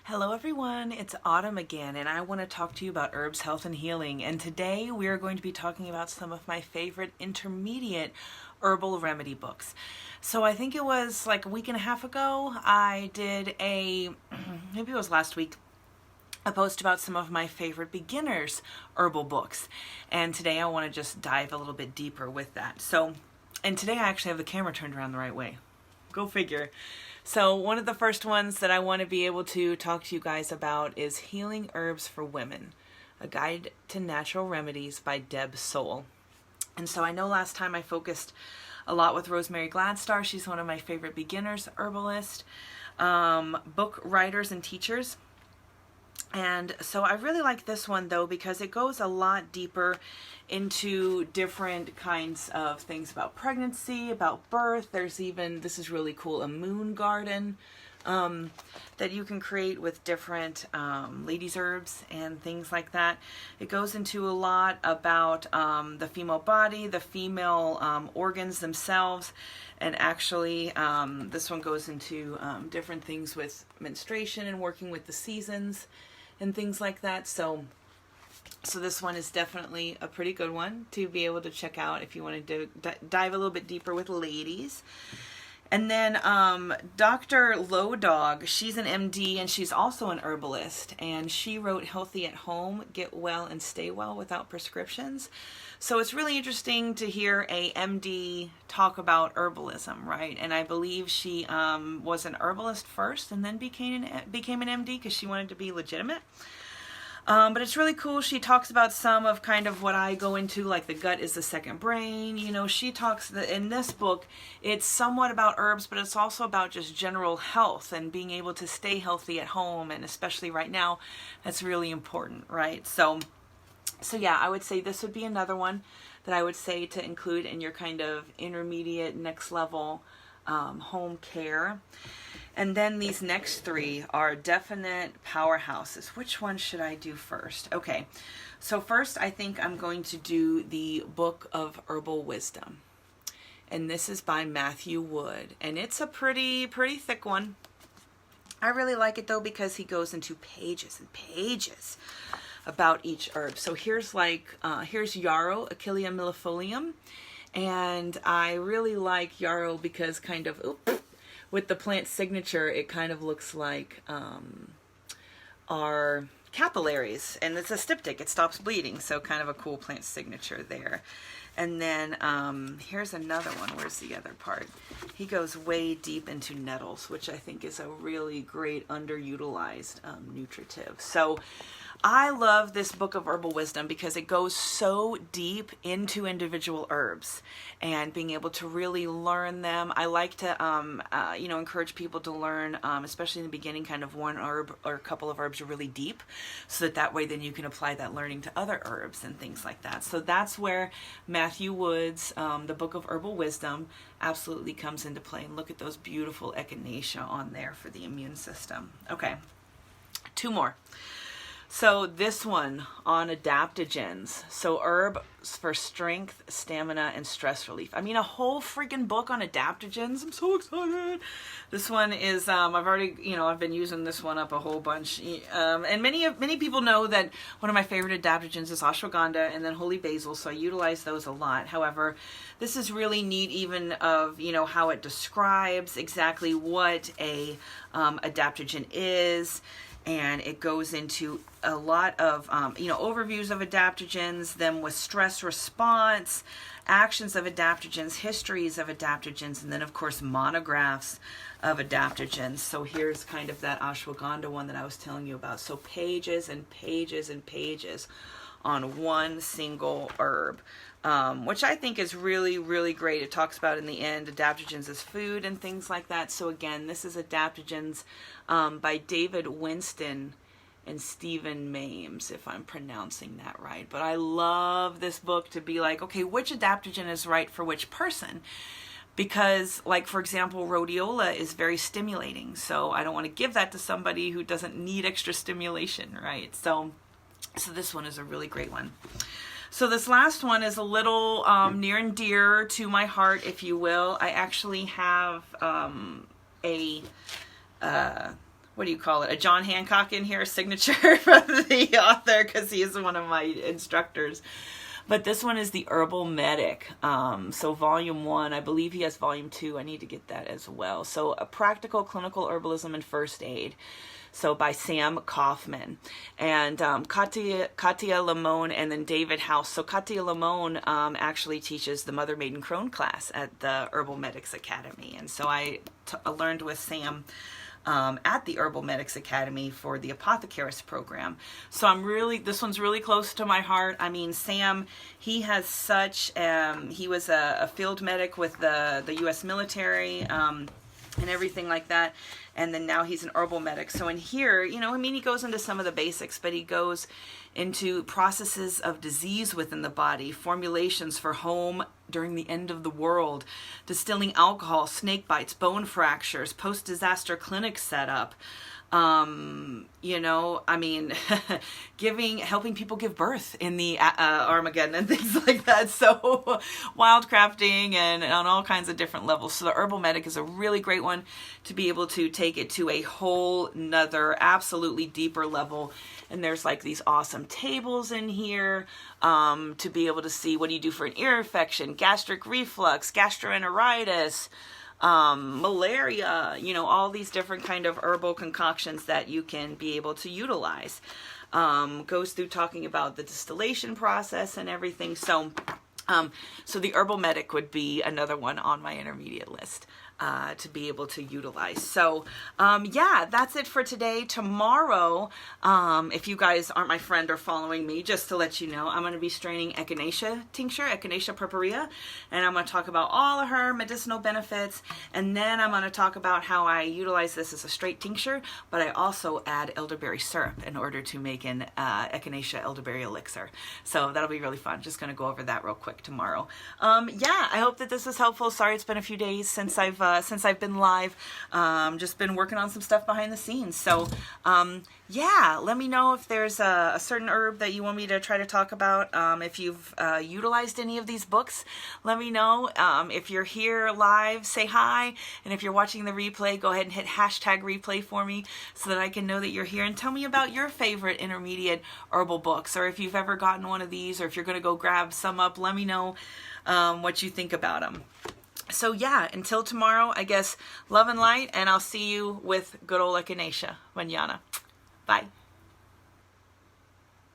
Hello everyone, it's Autumn again, and I want to talk to you about herbs, health, and healing. And today we are going to be talking about some of my favorite intermediate herbal remedy books. So I think it was like a week and a half ago, I did maybe it was last week, a post about some of my favorite beginners herbal books. And today I want to just dive a little bit deeper with that. And today I actually have the camera turned around the right way. Go figure. So one of the first ones that I want to be able to talk to you guys about is Healing Herbs for Women, A Guide to Natural Remedies by Deb Soul. And so I know last time I focused a lot with Rosemary Gladstar. She's one of my favorite beginners herbalists, book writers and teachers. And so I really like this one though because it goes a lot deeper into different kinds of things about pregnancy, about birth. There's even, this is really cool, a moon garden that you can create with different ladies' herbs and things like that. It goes into a lot about the female body, the female organs themselves, and actually this one goes into different things with menstruation and working with the seasons and things like that. So this one is definitely a pretty good one to be able to check out if you want to dive a little bit deeper with ladies. And then Dr. Low Dog, she's an MD and she's also an herbalist, and she wrote Healthy at Home, Get Well and Stay Well Without Prescriptions. So it's really interesting to hear a MD talk about herbalism, right? And I believe she was an herbalist first and then became an MD because she wanted to be legitimate. But it's really cool. She talks about some of kind of what I go into, like the gut is the second brain. You know, she talks in this book, it's somewhat about herbs, but it's also about just general health and being able to stay healthy at home. And especially right now, that's really important, right? So yeah, I would say this would be another one that I would say to include in your kind of intermediate next level home care. And then these next three are definite powerhouses. Which one should I do first? Okay, so first I think I'm going to do the Book of Herbal Wisdom. And this is by Matthew Wood. And it's a pretty thick one. I really like it though because he goes into pages and pages about each herb. So here's here's yarrow, Achillea millefolium. And I really like yarrow because kind of, with the plant signature, it kind of looks like our capillaries, and it's a styptic, it stops bleeding, so kind of a cool plant signature there. And then here's another one. Where's the other part? He goes way deep into nettles, which I think is a really great underutilized nutritive. So I love this Book of Herbal Wisdom because it goes so deep into individual herbs and being able to really learn them. I like to, encourage people to learn, especially in the beginning, kind of one herb or a couple of herbs really deep, so that way then you can apply that learning to other herbs and things like that. So that's where Matthew Wood's the Book of Herbal Wisdom absolutely comes into play. And look at those beautiful echinacea on there for the immune system. Okay, two more. So this one on adaptogens. So herbs for strength, stamina, and stress relief. I mean, a whole freaking book on adaptogens. I'm so excited. This one is, I've been using this one up a whole bunch. And many people know that one of my favorite adaptogens is ashwagandha and then holy basil. So I utilize those a lot. However, this is really neat even of, how it describes exactly what a adaptogen is. And it goes into a lot of, overviews of adaptogens, them with stress response, actions of adaptogens, histories of adaptogens, and then, of course, monographs of adaptogens. So here's kind of that ashwagandha one that I was telling you about. So pages and pages and pages on one single herb, which I think is really, really great. It talks about in the end adaptogens as food and things like that. So again, this is Adaptogens by David Winston and Stephen Mames, if I'm pronouncing that right. But I love this book to be like, okay, which adaptogen is right for which person? Because, like, for example, rhodiola is very stimulating. So I don't want to give that to somebody who doesn't need extra stimulation, right? So this one is a really great one. So this last one is a little near and dear to my heart, if you will. I actually have a what do you call it, a John Hancock in here signature from the author, because he is one of my instructors. But this one is the Herbal Medic. So volume 1, I believe he has volume 2. I need to get that as well. So a practical clinical herbalism and first aid. So by Sam Kaufman and Katia Lamone and then David House. So Katia Lamone actually teaches the Mother Maiden Crone class at the Herbal Medics Academy. And so I learned with Sam at the Herbal Medics Academy for the Apothecarist program. So this one's really close to my heart. I mean, Sam, he has such, he was a field medic with the U.S. military and everything like that. And then now he's an herbal medic. So in here, you know, I mean, he goes into some of the basics, but he goes into processes of disease within the body, formulations for home during the end of the world, distilling alcohol, snake bites, bone fractures, post-disaster clinic setup. You know, I mean, helping people give birth in the Armageddon and things like that. So wildcrafting and on all kinds of different levels. So the Herbal Medic is a really great one to be able to take it to a whole nother, absolutely deeper level. And there's like these awesome tables in here to be able to see what do you do for an ear infection, gastric reflux, gastroenteritis, malaria, you know, all these different kind of herbal concoctions that you can be able to utilize. Goes through talking about the distillation process and everything. So the Herbal Medic would be another one on my intermediate list to be able to utilize. So yeah, that's it for today. Tomorrow, if you guys aren't my friend or following me, just to let you know, I'm going to be straining Echinacea tincture, Echinacea purpurea, and I'm going to talk about all of her medicinal benefits, and then I'm going to talk about how I utilize this as a straight tincture, but I also add elderberry syrup in order to make an Echinacea elderberry elixir. So that'll be really fun. Just going to go over that real quick tomorrow. Yeah, I hope that this was helpful. Sorry it's been a few days since I've been live. Just been working on some stuff behind the scenes. So yeah, let me know if there's a certain herb that you want me to try to talk about. If you've utilized any of these books, let me know. If you're here live, say hi. And if you're watching the replay, go ahead and hit #replay for me so that I can know that you're here, and tell me about your favorite intermediate herbal books, or if you've ever gotten one of these, or if you're going to go grab some up, let me know what you think about them. So yeah, until tomorrow, I guess, love and light, and I'll see you with good old Echinacea. Mañana. Bye.